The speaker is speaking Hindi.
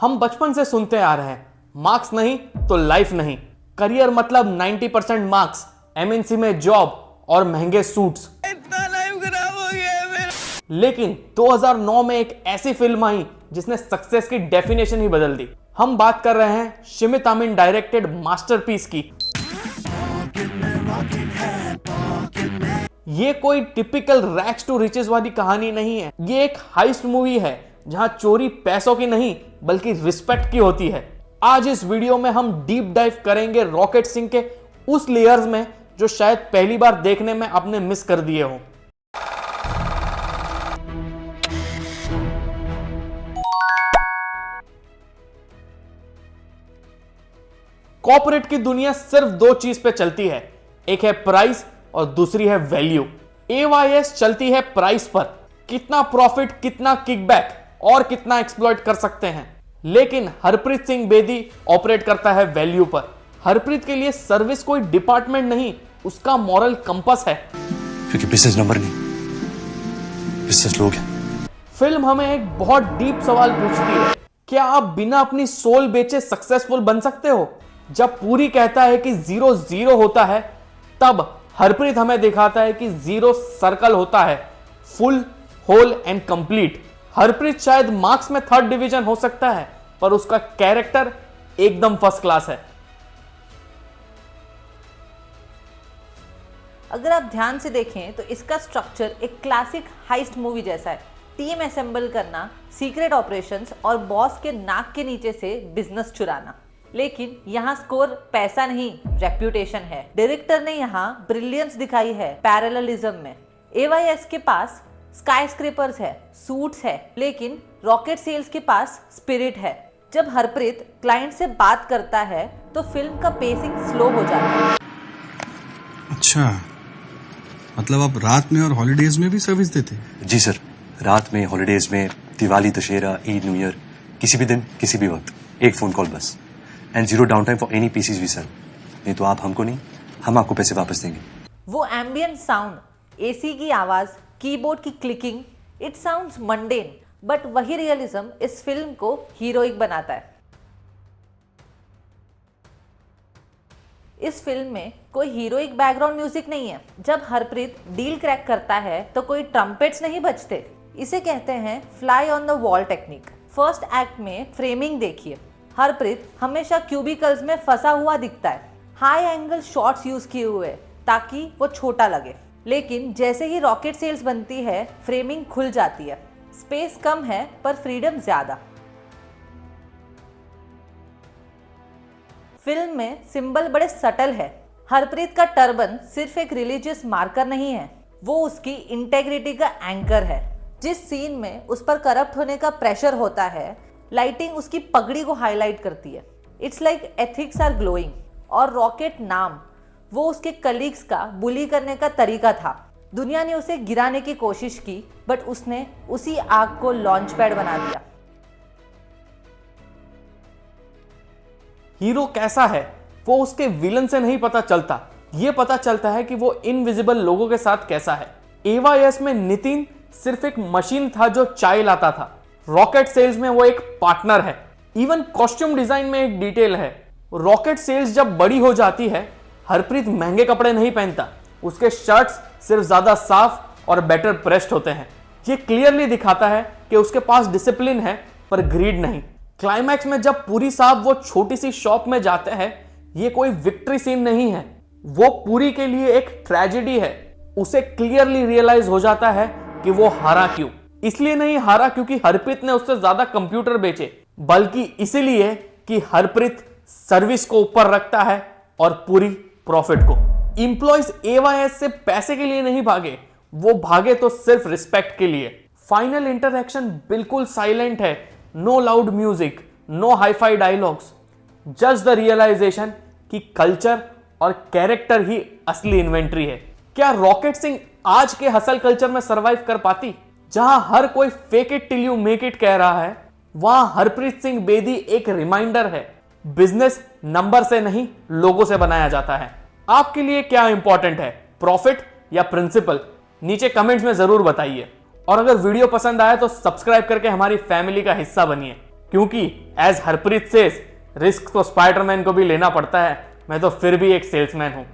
हम बचपन से सुनते आ रहे हैं, मार्क्स नहीं तो लाइफ नहीं। करियर मतलब 90% मार्क्स, एमएनसी में जॉब और महंगे सूट्स। इतना लाइफ खराब हो गया है मेरा। लेकिन 2009 में एक ऐसी फिल्म आई जिसने सक्सेस की डेफिनेशन ही बदल दी। हम बात कर रहे हैं शिमित आमिन डायरेक्टेड मास्टरपीस की। ये कोई टिपिकल रैग्स टू रिचेस वाली कहानी नहीं है। ये एक हाइस्ट मूवी है जहां चोरी पैसों की नहीं बल्कि रिस्पेक्ट की होती है। आज इस वीडियो में हम डीप डाइव करेंगे रॉकेट सिंह के उस लेयर्स में जो शायद पहली बार देखने में आपने मिस कर दिए हो। कॉर्पोरेट की दुनिया सिर्फ दो चीज पे चलती है, एक है प्राइस और दूसरी है वैल्यू। AYS चलती है प्राइस पर, कितना प्रॉफिट, कितना किकबैक और कितना एक्सप्लॉइट कर सकते हैं। लेकिन हरप्रीत सिंह बेदी ऑपरेट करता है वैल्यू पर। हरप्रीत के लिए सर्विस कोई डिपार्टमेंट नहीं, उसका मॉरल कंपास है। क्योंकि बिजनेस नंबर नहीं, बिजनेस लोग हैं। फिल्म हमें एक बहुत डीप सवाल पूछती है, क्या आप बिना अपनी सोल बेचे सक्सेसफुल बन सकते हो? जब पूरी कहता है कि 0 0 होता है, तब हरप्रीत हमें दिखाता है कि 0 सर्कल होता है, full, whole and complete. Harpreet शायद मार्क्स में 3rd डिवीजन हो सकता है, पर उसका कैरेक्टर एकदम फर्स्ट क्लास है। अगर आप ध्यान से देखें तो इसका स्ट्रक्चर एक क्लासिक हाइस्ट मूवी जैसा है। टीम असेंबल करना, सीक्रेट ऑपरेशंस और बॉस के नाक के नीचे से बिजनेस चुराना। लेकिन यहाँ स्कोर पैसा नहीं, रेप्यूटेशन है। डायरेक्टर ने यहाँ ब्रिलियंस दिखाई है पैरेललिज्म में। AYS के पास स्काईस्क्रेपर्स है, सूट्स है, लेकिन रॉकेट सेल्स के पास स्पिरिट है। जब हरप्रीत क्लाइंट से बात करता है तो फिल्म का पेसिंग स्लो हो जाता है। अच्छा, मतलब आप रात में और हॉलिडेज में भी सर्विस देते हैं? जी सर, रात में, हॉलीडेज में, दिवाली, दशहरा, ईद, न्यू ईयर, किसी भी दिन, किसी भी वक्त, एक फोन कॉल बस। And 0 down time for any PCs भी सर। नहीं तो आप हमको नहीं, हम आपको पैसे वापस देंगे। वो एम्बियंट साउंड, AC की आवाज, कीबोर्ड की clicking, it sounds mundane, but वही रियलिज्म इस फिल्म को हीरोइक बनाता है। इस फिल्म में कोई हीरोइक बैकग्राउंड म्यूजिक नहीं है। जब हरप्रीत डील क्रैक करता है तो कोई ट्रम्पेट्स नहीं बजते। इसे कहते हैं fly on the wall technique. First act में फ्रेमिंग देखिए, हरप्रीत हमेशा क्यूबिकल्स में फंसा हुआ दिखता है। हाई एंगल शॉट्स यूज किए हुए ताकि वो छोटा लगे। लेकिन जैसे ही रॉकेट सेल्स बनती है, फ्रेमिंग खुल जाती है। स्पेस कम है पर फ्रीडम ज्यादा। फिल्म में सिंबल बड़े सटल है। हरप्रीत का टर्बन सिर्फ एक रिलीजियस मार्कर नहीं है, वो उसकी इंटेग्रिटी का एंकर है। जिस सीन में उस पर करप्ट होने का प्रेशर होता है, लाइटिंग उसकी पगड़ी को हाईलाइट करती है। It's like ethics are glowing. और रॉकेट नाम, वो उसके कलीग्स का बुली करने का तरीका था। दुनिया ने उसे गिराने की कोशिश की, बट उसने उसी आग को लॉन्च पैड बना दिया। हीरो कैसा है वो उसके विलन से नहीं पता चलता, ये पता चलता है कि वो इनविजिबल लोगों के साथ कैसा है। AYS में नितिन सिर्फ एक मशीन था जो चाय लाता था। रॉकेट सेल्स में वो एक पार्टनर है। इवन कॉस्ट्यूम डिजाइन में एक डिटेल है। रॉकेट सेल्स जब बड़ी हो जाती है, हरप्रीत महंगे कपड़े नहीं पहनता, उसके शर्ट्स सिर्फ ज्यादा साफ और बेटर प्रेस्ड होते हैं। ये क्लियरली दिखाता है कि उसके पास डिसिप्लिन है पर ग्रीड नहीं। क्लाइमैक्स में जब पूरी साहब वो छोटी सी शॉप में जाते हैं, ये कोई विक्ट्री सीन नहीं है, वो पूरी के लिए एक ट्रेजेडी है। उसे क्लियरली रियलाइज हो जाता है कि वो हारा क्यों। इसलिए नहीं हारा क्योंकि हरप्रीत ने उससे ज्यादा कंप्यूटर बेचे, बल्कि इसीलिए कि हरप्रीत सर्विस को ऊपर रखता है और पूरी प्रॉफिट को। इंप्लॉइज AYS से पैसे के लिए नहीं भागे, वो भागे तो सिर्फ रिस्पेक्ट के लिए। फाइनल इंटरैक्शन बिल्कुल साइलेंट है, no loud music, no hi fi dialogues, just the realisation कि कल्चर और कैरेक्टर ही असली इन्वेंट्री है। क्या रॉकेट सिंह आज के हसल कल्चर में सरवाइव कर पाती, जहां हर कोई fake it till you make it कह रहा है? वहां हरप्रीत सिंह बेदी एक रिमाइंडर है, बिजनेस नंबर से नहीं लोगों से बनाया जाता है। आपके लिए क्या इंपॉर्टेंट है, प्रॉफिट या प्रिंसिपल? नीचे कमेंट्स में जरूर बताइए। और अगर वीडियो पसंद आए तो सब्सक्राइब करके हमारी फैमिली का हिस्सा बनिए। क्योंकि एज हरप्रीत सेज, रिस्क तो स्पाइडरमैन को भी लेना पड़ता है, मैं तो फिर भी एक सेल्समैन हूं।